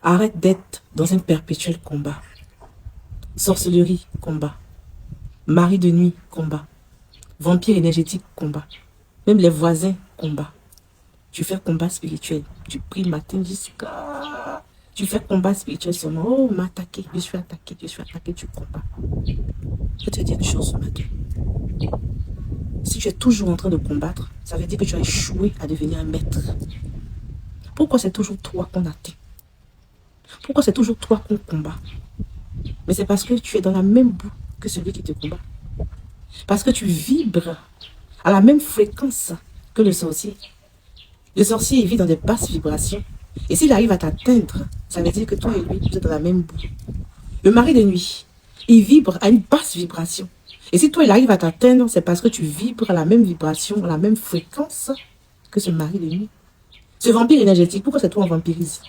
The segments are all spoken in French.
Arrête d'être dans un perpétuel combat. Sorcellerie, combat. Mari de nuit, combat. Vampire énergétique, combat. Même les voisins, combat. Tu fais combat spirituel. Tu pries matin jusqu'à... Tu fais combat spirituel seulement. Oh, m'attaquer, je suis attaqué, tu combats. Je vais te dire une chose ce matin. Si tu es toujours en train de combattre, ça veut dire que tu as échoué à devenir un maître. Pourquoi c'est toujours toi qu'on atteint? Pourquoi c'est toujours toi qu'on combat? Mais c'est parce que tu es dans la même boue que celui qui te combat. Parce que tu vibres à la même fréquence que le sorcier. Le sorcier il vit dans des basses vibrations. Et s'il arrive à t'atteindre, ça veut dire que toi et lui, vous êtes dans la même boue. Le mari de nuit, il vibre à une basse vibration. Et si toi, il arrive à t'atteindre, c'est parce que tu vibres à la même vibration, à la même fréquence que ce mari de nuit. Ce vampire énergétique, pourquoi c'est toi en vampirise?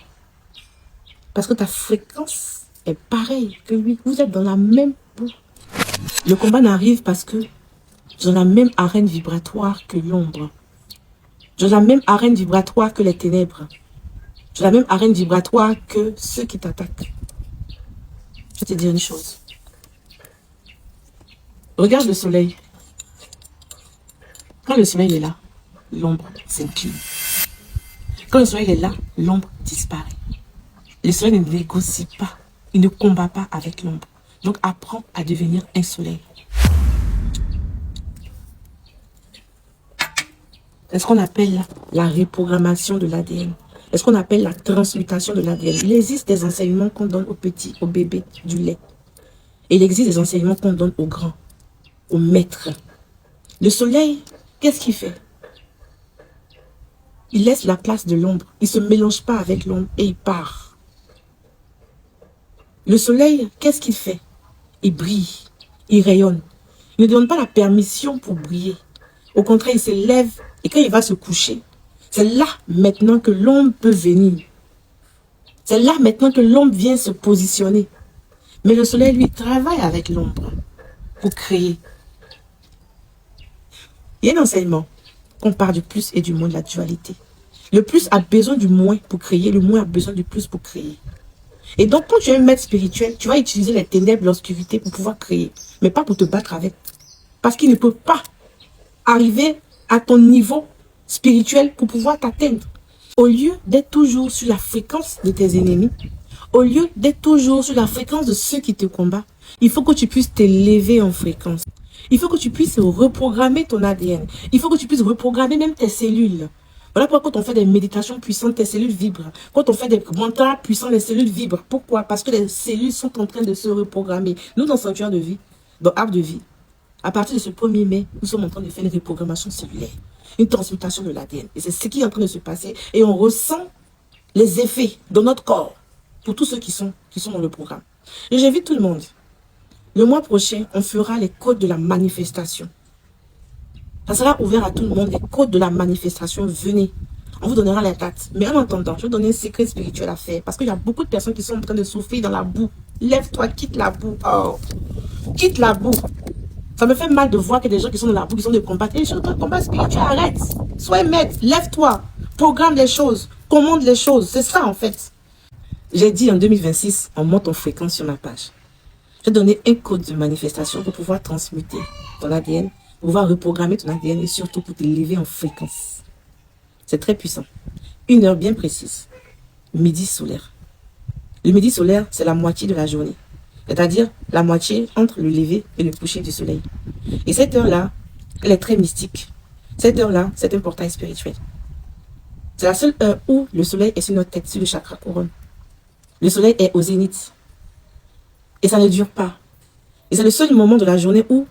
Parce que ta fréquence est pareille que lui. Vous êtes dans la même boue. Le combat n'arrive parce que dans la même arène vibratoire que l'ombre. Dans la même arène vibratoire que les ténèbres. Dans la même arène vibratoire que ceux qui t'attaquent. Je vais te dire une chose. Regarde le soleil. Quand le soleil est là, l'ombre s'incline. Quand le soleil est là, l'ombre disparaît. Le soleil ne négocie pas. Il ne combat pas avec l'ombre. Donc apprends à devenir un soleil. C'est ce qu'on appelle la reprogrammation de l'ADN. C'est ce qu'on appelle la transmutation de l'ADN. Il existe des enseignements qu'on donne aux petits, aux bébés, du lait. Et il existe des enseignements qu'on donne aux grands, aux maîtres. Le soleil, qu'est-ce qu'il fait? Il laisse la place de l'ombre. Il ne se mélange pas avec l'ombre et il part. Le soleil, qu'est-ce qu'il fait? Il brille, il rayonne. Il ne donne pas la permission pour briller. Au contraire, il se lève et quand il va se coucher, c'est là maintenant que l'ombre peut venir. C'est là maintenant que l'ombre vient se positionner. Mais le soleil, lui, travaille avec l'ombre pour créer. Il y a un enseignement qu'on parle du plus et du moins de la dualité. Le plus a besoin du moins pour créer, le moins a besoin du plus pour créer. Et donc, quand tu es un maître spirituel, tu vas utiliser les ténèbres, l'obscurité pour pouvoir créer, mais pas pour te battre avec. Parce qu'il ne peut pas arriver à ton niveau spirituel pour pouvoir t'atteindre. Au lieu d'être toujours sur la fréquence de tes ennemis, au lieu d'être toujours sur la fréquence de ceux qui te combattent, il faut que tu puisses t'élever en fréquence. Il faut que tu puisses reprogrammer ton ADN. Il faut que tu puisses reprogrammer même tes cellules. Voilà pourquoi quand on fait des méditations puissantes, tes cellules vibrent. Quand on fait des mantras puissants, les cellules vibrent. Pourquoi? Parce que les cellules sont en train de se reprogrammer. Nous, dans Sanctuaire de Vie, dans Arbre de Vie, à partir de ce 1er mai, nous sommes en train de faire une reprogrammation cellulaire, une transmutation de l'ADN. Et c'est ce qui est en train de se passer. Et on ressent les effets dans notre corps pour tous ceux qui sont dans le programme. Et j'invite tout le monde. Le mois prochain, on fera les codes de la manifestation. Ça sera ouvert à tout le monde, les codes de la manifestation. Venez, on vous donnera les dates. Mais en attendant, je vais donner un secret spirituel à faire. Parce qu'il y a beaucoup de personnes qui sont en train de souffrir dans la boue. Lève-toi, quitte la boue. Oh, quitte la boue. Ça me fait mal de voir que des gens qui sont dans la boue, qui sont de combattre. Et je suis en combat spirituel, arrête. Sois maître, lève-toi. Programme les choses, commande les choses. C'est ça en fait. J'ai dit en 2026, on monte en fréquence sur ma page. Je vais donner un code de manifestation pour pouvoir transmuter ton ADN, pour pouvoir reprogrammer ton ADN et surtout pour t'élever en fréquence. C'est très puissant. Une heure bien précise. Midi solaire. Le midi solaire, c'est la moitié de la journée. C'est-à-dire la moitié entre le lever et le coucher du soleil. Et cette heure-là, elle est très mystique. Cette heure-là, c'est un portail spirituel. C'est la seule heure où le soleil est sur notre tête, sur le chakra couronne. Le soleil est au zénith. Et ça ne dure pas. Et c'est le seul moment de la journée où,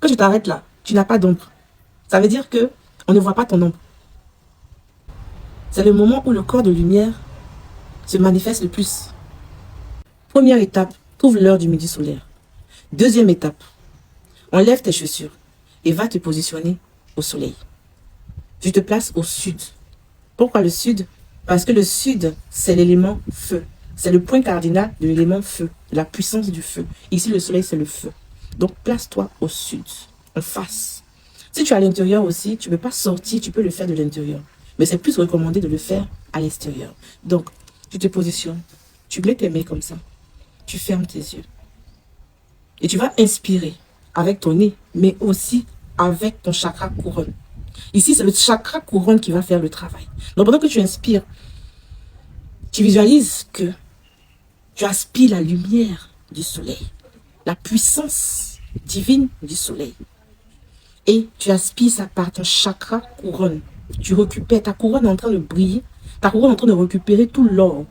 quand tu t'arrêtes là, tu n'as pas d'ombre. Ça veut dire que on ne voit pas ton ombre. C'est le moment où le corps de lumière se manifeste le plus. Première étape, trouve l'heure du midi solaire. Deuxième étape, enlève tes chaussures et va te positionner au soleil. Tu te places au sud. Pourquoi le sud? Parce que le sud, c'est l'élément feu. C'est le point cardinal de l'élément feu, de la puissance du feu. Ici, le soleil, c'est le feu. Donc, place-toi au sud, en face. Si tu es à l'intérieur aussi, tu ne peux pas sortir, tu peux le faire de l'intérieur. Mais c'est plus recommandé de le faire à l'extérieur. Donc, tu te positionnes Tu mets tes mains comme ça. Tu fermes tes yeux. Et tu vas inspirer avec ton nez, mais aussi avec ton chakra couronne. Ici, c'est le chakra couronne qui va faire le travail. Donc, pendant que tu inspires, tu visualises que tu aspires la lumière du soleil, la puissance divine du soleil. Et tu aspires ça par ton chakra couronne. Tu récupères, ta couronne est en train de briller, ta couronne est en train de récupérer tout l'or,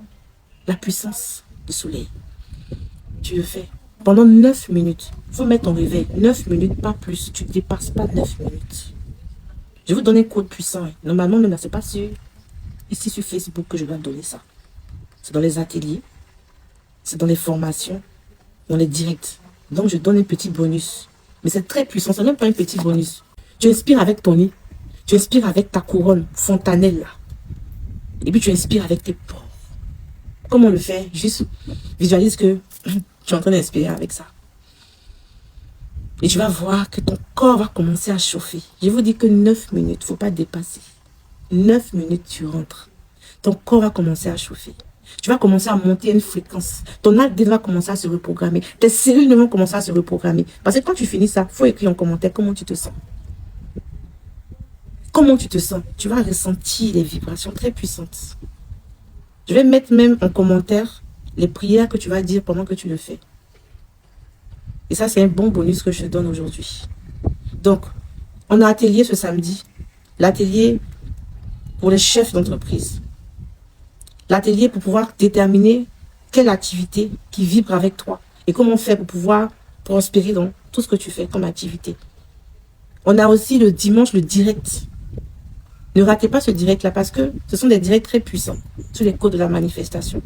la puissance du soleil. Tu le fais pendant 9 minutes. Il faut mettre ton réveil. 9 minutes, pas plus. Tu ne dépasses pas 9 minutes. Je vais vous donner un code puissant. Normalement, ce n'est pas ici sur Facebook que je dois donner ça. C'est dans les ateliers, c'est dans les formations, dans les directs. Donc, je donne un petit bonus. Mais c'est très puissant. Ce n'est même pas un petit bonus. Tu inspires avec ton nez. Tu inspires avec ta couronne fontanelle là. Et puis, tu inspires avec tes pores. Comment on le fait? Juste visualise que tu es en train d'inspirer avec ça. Et tu vas voir que ton corps va commencer à chauffer. Je vous dis que 9 minutes, il ne faut pas dépasser. 9 minutes, tu rentres. Ton corps va commencer à chauffer. Tu vas commencer à monter une fréquence. Ton ADN va commencer à se reprogrammer. Tes cellules vont commencer à se reprogrammer. Parce que quand tu finis ça, il faut écrire en commentaire comment tu te sens. Comment tu te sens? Tu vas ressentir des vibrations très puissantes. Je vais mettre même en commentaire les prières que tu vas dire pendant que tu le fais. Et ça, c'est un bon bonus que je te donne aujourd'hui. Donc, on a atelier ce samedi. L'atelier pour les chefs d'entreprise. L'atelier pour pouvoir déterminer quelle activité qui vibre avec toi. Et comment faire pour pouvoir prospérer dans tout ce que tu fais comme activité. On a aussi le dimanche, le direct. Ne ratez pas ce direct-là parce que ce sont des directs très puissants sur les codes de la manifestation.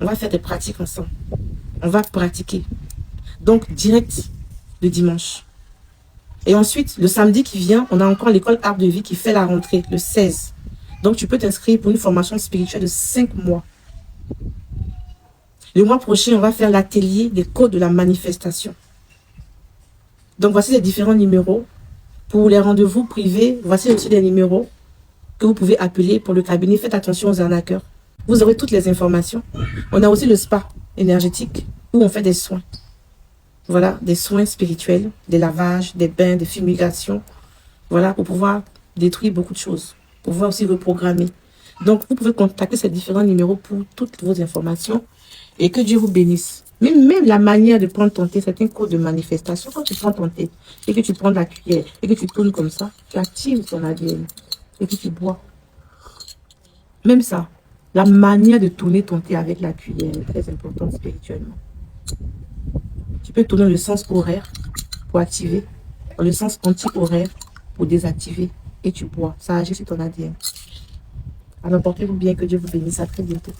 On va faire des pratiques ensemble. On va pratiquer. Donc, direct le dimanche. Et ensuite, le samedi qui vient, on a encore l'école Arbre de Vie qui fait la rentrée, le 16. Donc, tu peux t'inscrire pour une formation spirituelle de 5 mois. Le mois prochain, on va faire l'atelier des codes de la manifestation. Donc, voici les différents numéros. Pour les rendez-vous privés, voici aussi les numéros que vous pouvez appeler pour le cabinet. Faites attention aux arnaqueurs. Vous aurez toutes les informations. On a aussi le spa énergétique où on fait des soins. Voilà, des soins spirituels, des lavages, des bains, des fumigations. Voilà, pour pouvoir détruire beaucoup de choses. Pour pouvoir aussi reprogrammer. Donc, vous pouvez contacter ces différents numéros pour toutes vos informations. Et que Dieu vous bénisse. Même la manière de prendre ton thé, c'est un code de manifestation. Quand tu prends ton thé, et que tu prends la cuillère, et que tu tournes comme ça, tu actives ton ADN. Et que tu bois. Même ça, la manière de tourner ton thé avec la cuillère est très importante spirituellement. Tu peux tourner le sens horaire pour activer, le sens anti-horaire pour désactiver. Et tu bois. Ça agit sur ton ADN. Alors portez-vous bien, que Dieu vous bénisse. À très bientôt.